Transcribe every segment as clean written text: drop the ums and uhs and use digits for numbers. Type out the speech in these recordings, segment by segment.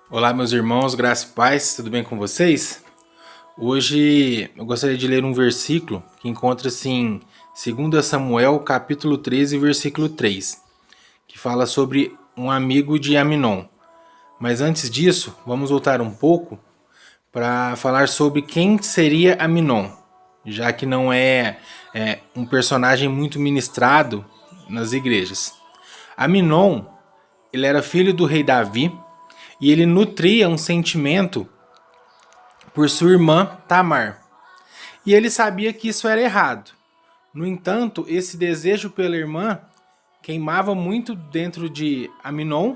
Olá, meus irmãos, graça e paz, tudo bem com vocês? Hoje eu gostaria de ler um versículo que encontra-se em 2 Samuel, capítulo 13, versículo 3, que fala sobre um amigo de Aminon. Mas antes disso, vamos voltar um pouco para falar sobre quem seria Aminon, já que não é um personagem muito ministrado nas igrejas. Aminon, ele era filho do rei Davi e ele nutria um sentimento por sua irmã Tamar. E ele sabia que isso era errado. No entanto, esse desejo pela irmã queimava muito dentro de Aminon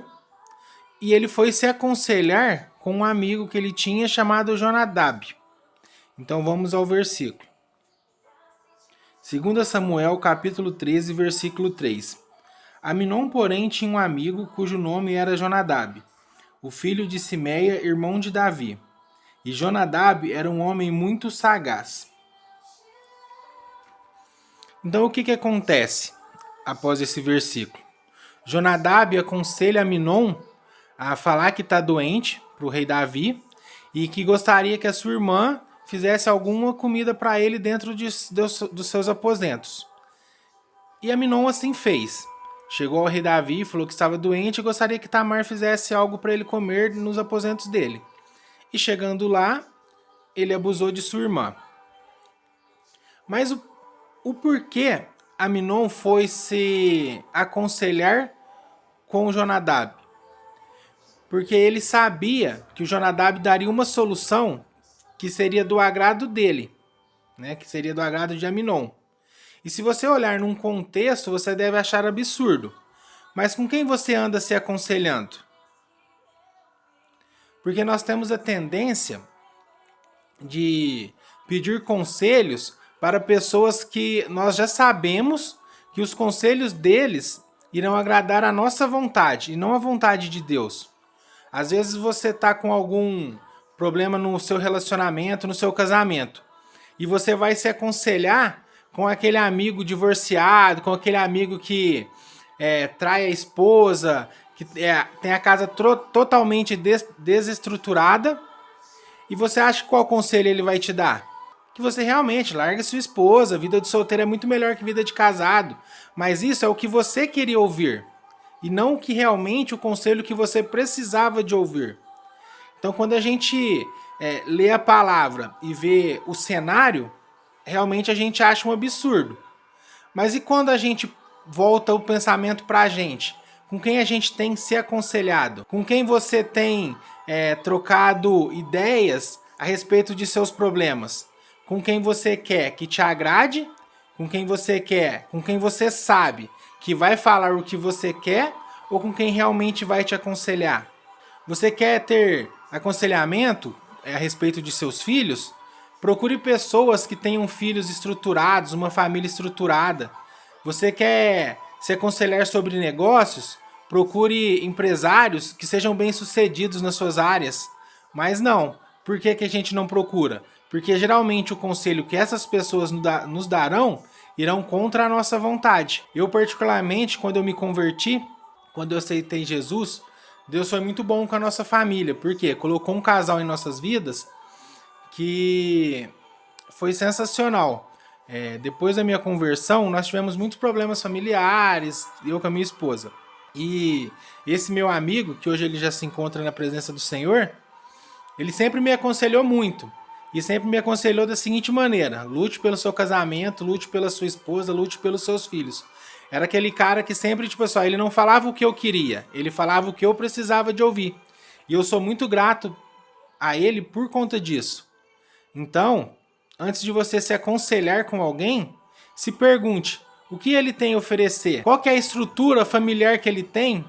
e ele foi se aconselhar com um amigo que ele tinha chamado Jonadab. Então vamos ao versículo. 2 Samuel capítulo 13, versículo 3. Aminon, porém, tinha um amigo cujo nome era Jonadab, o filho de Simeia, irmão de Davi. E Jonadab era um homem muito sagaz. Então o que acontece após esse versículo? Jonadab aconselha Aminon a falar que está doente para o rei Davi e que gostaria que a sua irmã fizesse alguma comida para ele dentro dos seus aposentos. E Aminon assim fez. Chegou ao rei Davi, falou que estava doente e gostaria que Tamar fizesse algo para ele comer nos aposentos dele. E chegando lá, ele abusou de sua irmã. Mas o porquê Aminon foi se aconselhar com o Jonadab? Porque ele sabia que o Jonadab daria uma solução que seria do agrado dele, né? Que seria do agrado de Aminon. E se você olhar num contexto, você deve achar absurdo. Mas com quem você anda se aconselhando? Porque nós temos a tendência de pedir conselhos para pessoas que nós já sabemos que os conselhos deles irão agradar a nossa vontade e não a vontade de Deus. Às vezes você está com algum problema no seu relacionamento, no seu casamento, e você vai se aconselhar com aquele amigo divorciado, com aquele amigo que trai a esposa, que tem a casa totalmente desestruturada, e você acha que qual conselho ele vai te dar? Que você realmente largue sua esposa, vida de solteiro é muito melhor que vida de casado, mas isso é o que você queria ouvir, e não que realmente o conselho que você precisava de ouvir. Então quando a gente lê a palavra e vê o cenário, realmente a gente acha um absurdo. Mas e quando a gente volta o pensamento para a gente? Com quem a gente tem se aconselhado? Com quem você tem trocado ideias a respeito de seus problemas? Com quem você quer que te agrade? Com quem você quer? Com quem você sabe que vai falar o que você quer? Ou com quem realmente vai te aconselhar? Você quer ter aconselhamento a respeito de seus filhos? Procure pessoas que tenham filhos estruturados, uma família estruturada. Você quer se aconselhar sobre negócios? Procure empresários que sejam bem-sucedidos nas suas áreas. Mas não. Por que a gente não procura? Porque geralmente o conselho que essas pessoas nos darão irão contra a nossa vontade. Eu, particularmente, quando eu me converti, quando eu aceitei Jesus, Deus foi muito bom com a nossa família. Por quê? Colocou um casal em nossas vidas que foi sensacional. Depois da minha conversão, nós tivemos muitos problemas familiares, eu com a minha esposa. E esse meu amigo, que hoje ele já se encontra na presença do Senhor, ele sempre me aconselhou muito. E sempre me aconselhou da seguinte maneira: lute pelo seu casamento, lute pela sua esposa, lute pelos seus filhos. Era aquele cara que sempre, tipo assim, ele não falava o que eu queria, ele falava o que eu precisava de ouvir. E eu sou muito grato a ele por conta disso. Então, antes de você se aconselhar com alguém, se pergunte o que ele tem a oferecer, qual que é a estrutura familiar que ele tem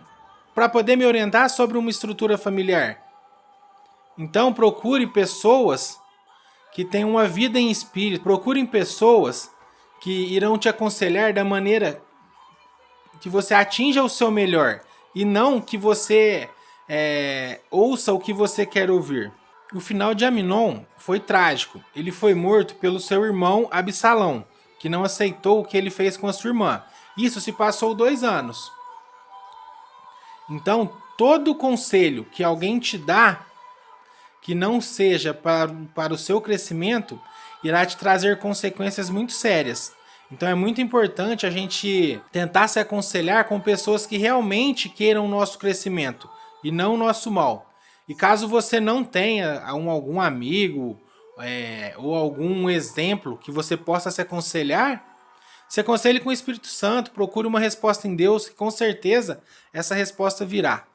para poder me orientar sobre uma estrutura familiar. Então, procure pessoas que tenham uma vida em espírito, procurem pessoas que irão te aconselhar da maneira que você atinja o seu melhor e não que você ouça o que você quer ouvir. O final de Aminon foi trágico. Ele foi morto pelo seu irmão Absalão, que não aceitou o que ele fez com a sua irmã. Isso se passou 2 anos. Então, todo conselho que alguém te dá, que não seja para o seu crescimento, irá te trazer consequências muito sérias. Então é muito importante a gente tentar se aconselhar com pessoas que realmente queiram o nosso crescimento e não o nosso mal. E caso você não tenha algum amigo ou algum exemplo que você possa se aconselhe com o Espírito Santo, procure uma resposta em Deus, que com certeza essa resposta virá.